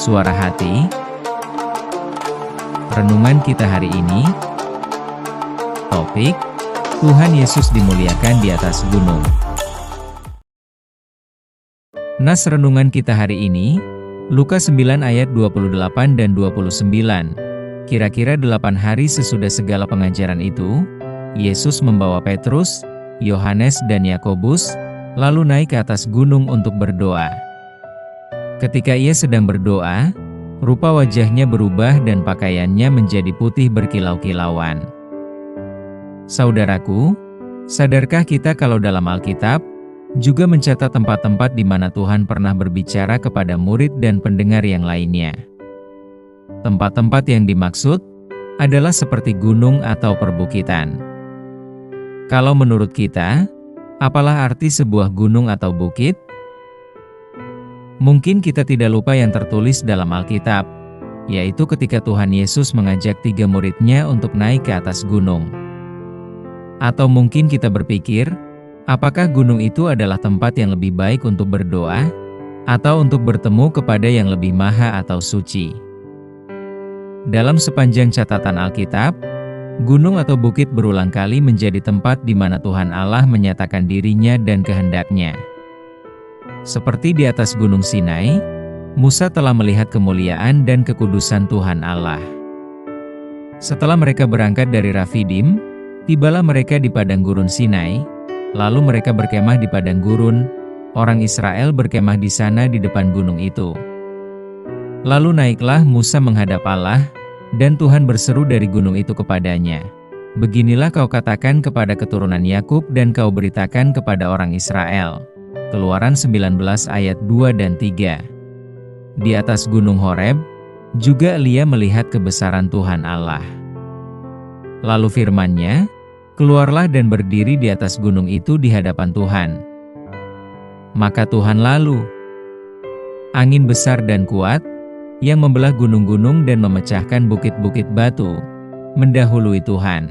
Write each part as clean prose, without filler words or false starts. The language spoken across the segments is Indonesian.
Suara Hati. Renungan kita hari ini. Topik: Tuhan Yesus dimuliakan di atas gunung. Nas renungan kita hari ini, Lukas 9 ayat 28 dan 29. Kira-kira 8 hari sesudah segala pengajaran itu, Yesus membawa Petrus, Yohanes dan Yakobus, lalu naik ke atas gunung untuk berdoa. Ketika ia sedang berdoa, rupa wajahnya berubah dan pakaiannya menjadi putih berkilau-kilauan. Saudaraku, sadarkah kita kalau dalam Alkitab juga mencatat tempat-tempat di mana Tuhan pernah berbicara kepada murid dan pendengar yang lainnya? Tempat-tempat yang dimaksud adalah seperti gunung atau perbukitan. Kalau menurut kita, apalah arti sebuah gunung atau bukit? Mungkin kita tidak lupa yang tertulis dalam Alkitab, yaitu ketika Tuhan Yesus mengajak 3 muridnya untuk naik ke atas gunung. Atau mungkin kita berpikir, apakah gunung itu adalah tempat yang lebih baik untuk berdoa, atau untuk bertemu kepada yang lebih maha atau suci? Dalam sepanjang catatan Alkitab, gunung atau bukit berulang kali menjadi tempat di mana Tuhan Allah menyatakan dirinya dan kehendaknya. Seperti di atas Gunung Sinai, Musa telah melihat kemuliaan dan kekudusan Tuhan Allah. Setelah mereka berangkat dari Rafidim, tibalah mereka di padang gurun Sinai, lalu mereka berkemah di padang gurun. Orang Israel berkemah di sana di depan gunung itu. Lalu naiklah Musa menghadap Allah, dan Tuhan berseru dari gunung itu kepadanya, "Beginilah kau katakan kepada keturunan Yakub dan kau beritakan kepada orang Israel." Keluaran 19 ayat 2 dan 3. Di atas gunung Horeb, juga Elia melihat kebesaran Tuhan Allah. Lalu firman-Nya, "Keluarlah dan berdiri di atas gunung itu di hadapan Tuhan." Maka Tuhan lalu. Angin besar dan kuat, yang membelah gunung-gunung dan memecahkan bukit-bukit batu, mendahului Tuhan.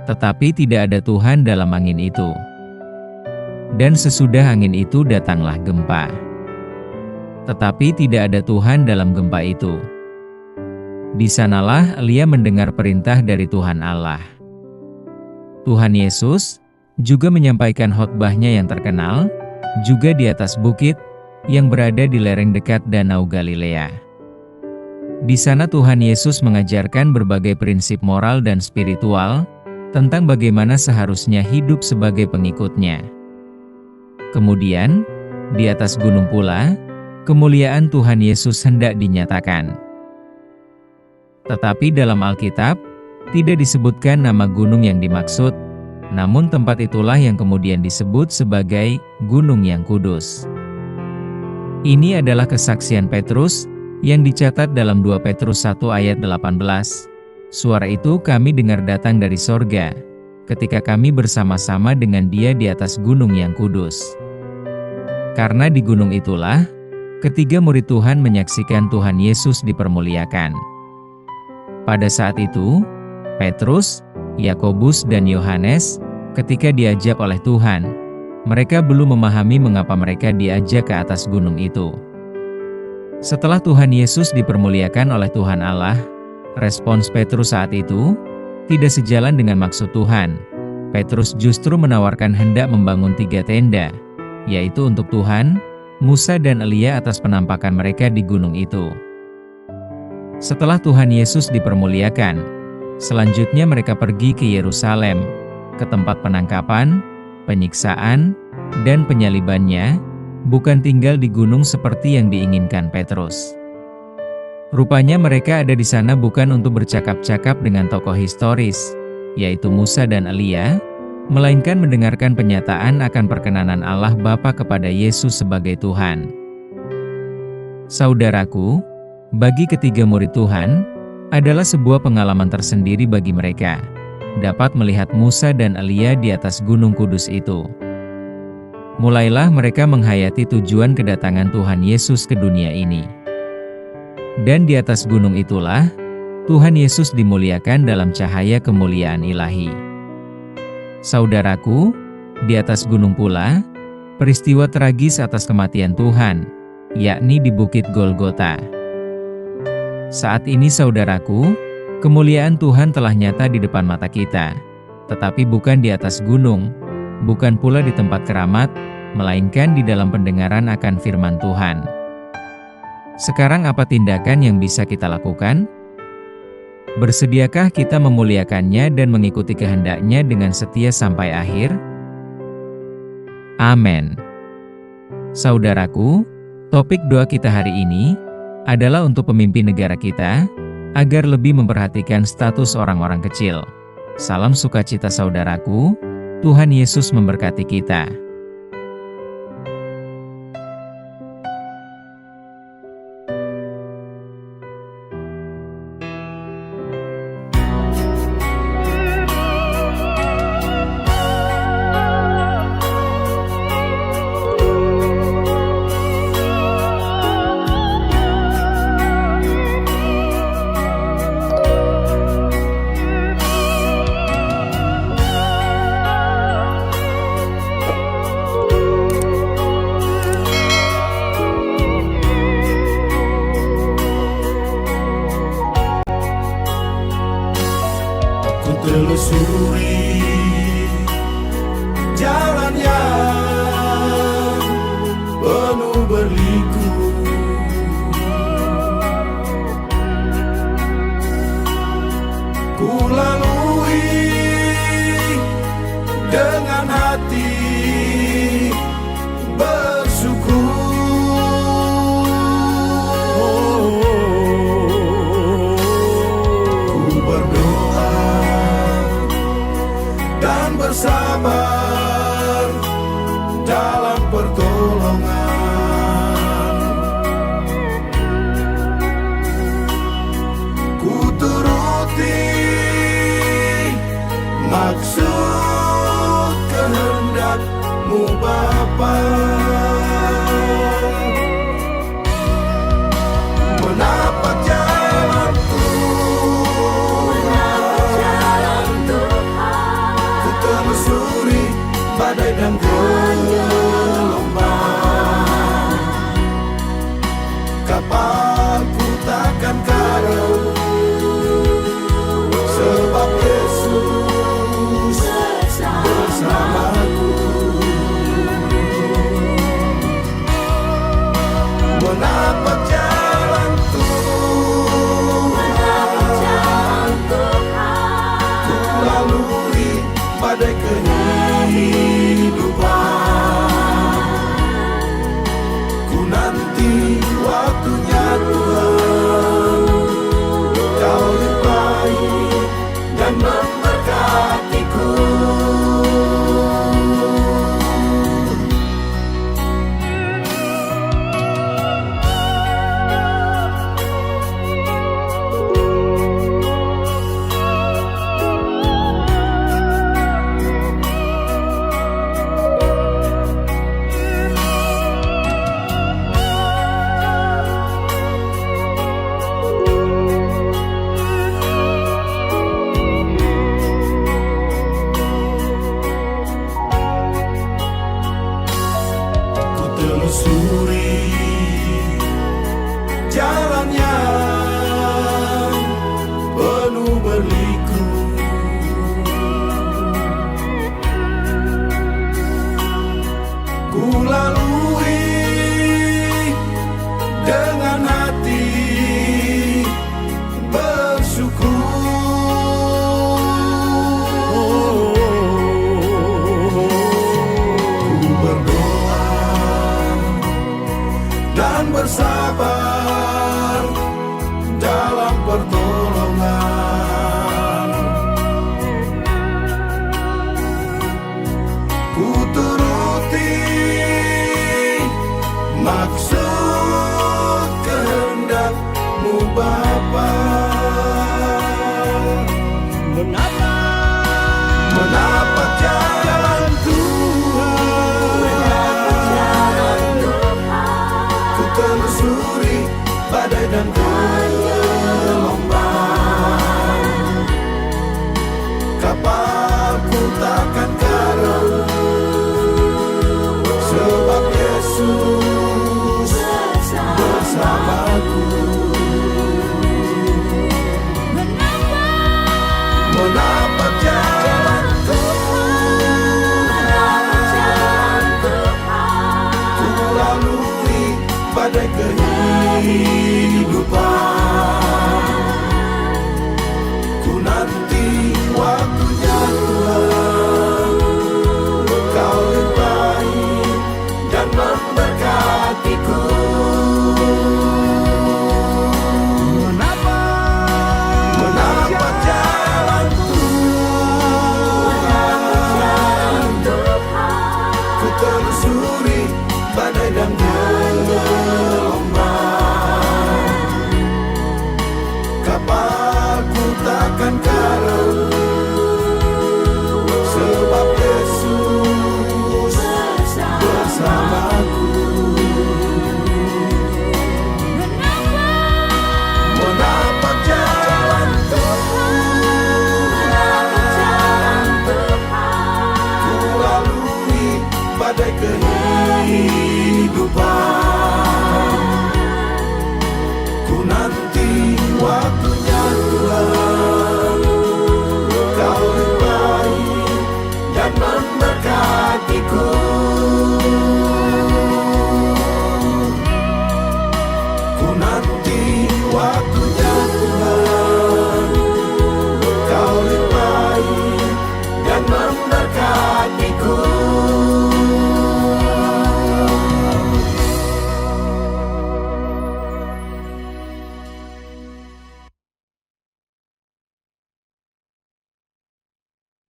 Tetapi tidak ada Tuhan dalam angin itu. Dan sesudah angin itu datanglah gempa. Tetapi tidak ada Tuhan dalam gempa itu. Di sanalah Elia mendengar perintah dari Tuhan Allah. Tuhan Yesus juga menyampaikan khotbahnya yang terkenal, juga di atas bukit, yang berada di lereng dekat Danau Galilea. Di sana Tuhan Yesus mengajarkan berbagai prinsip moral dan spiritual, tentang bagaimana seharusnya hidup sebagai pengikutnya. Kemudian, di atas gunung pula, kemuliaan Tuhan Yesus hendak dinyatakan. Tetapi dalam Alkitab, tidak disebutkan nama gunung yang dimaksud, namun tempat itulah yang kemudian disebut sebagai Gunung yang Kudus. Ini adalah kesaksian Petrus, yang dicatat dalam 2 Petrus 1 ayat 18. Suara itu kami dengar datang dari sorga, ketika kami bersama-sama dengan Dia di atas gunung yang kudus. Karena di gunung itulah, ketiga murid Tuhan menyaksikan Tuhan Yesus dipermuliakan. Pada saat itu, Petrus, Yakobus dan Yohanes, ketika diajak oleh Tuhan, mereka belum memahami mengapa mereka diajak ke atas gunung itu. Setelah Tuhan Yesus dipermuliakan oleh Tuhan Allah, respons Petrus saat itu tidak sejalan dengan maksud Tuhan. Petrus justru menawarkan hendak membangun 3 tenda, yaitu untuk Tuhan, Musa dan Elia atas penampakan mereka di gunung itu. Setelah Tuhan Yesus dipermuliakan, selanjutnya mereka pergi ke Yerusalem, ke tempat penangkapan, penyiksaan, dan penyalibannya, bukan tinggal di gunung seperti yang diinginkan Petrus. Rupanya mereka ada di sana bukan untuk bercakap-cakap dengan tokoh historis, yaitu Musa dan Elia, melainkan mendengarkan penyataan akan perkenanan Allah Bapa kepada Yesus sebagai Tuhan. Saudaraku, bagi ketiga murid Tuhan, adalah sebuah pengalaman tersendiri bagi mereka, dapat melihat Musa dan Elia di atas gunung kudus itu. Mulailah mereka menghayati tujuan kedatangan Tuhan Yesus ke dunia ini. Dan di atas gunung itulah, Tuhan Yesus dimuliakan dalam cahaya kemuliaan ilahi. Saudaraku, di atas gunung pula, peristiwa tragis atas kematian Tuhan, yakni di Bukit Golgota. Saat ini saudaraku, kemuliaan Tuhan telah nyata di depan mata kita, tetapi bukan di atas gunung, bukan pula di tempat keramat, melainkan di dalam pendengaran akan firman Tuhan. Sekarang apa tindakan yang bisa kita lakukan? Bersediakah kita memuliakannya dan mengikuti kehendaknya dengan setia sampai akhir? Amin. Saudaraku, topik doa kita hari ini adalah untuk pemimpin negara kita, agar lebih memperhatikan status orang-orang kecil. Salam sukacita saudaraku, Tuhan Yesus memberkati kita. Telusuri jalan yang penuh berliku, ku lalui dengan hati bersyukur. Bersabar dalam pertolongan, ku turuti maksud kehendak-Mu Bapa. Menapak jalan-Ku, telusuri badai dan gelombang, kapalku takkan karam, sebab Yesus bersamaku. Menapak jalan Tuhan, ku lalui badai kehidupan, ku nanti waktunya Tuhan, Kau limpahi dan memberkatiku. Telusuri jalan yang penuh berliku, ku lalui dengan hati bersyukur. Dan bersabar dalam pertolongan, ku turuti maksud kehendak-Mu Bapa. Menapak jalan Tuhan, ku telusuri badai dan gelombang, kapalku takkan karam, sebab Yesus telusuri badai dan gelombang. Kapalku takkan karam, sebab Yesus bersamaku. Menapak jalan Tuhan, ku lalui badai kehidupan.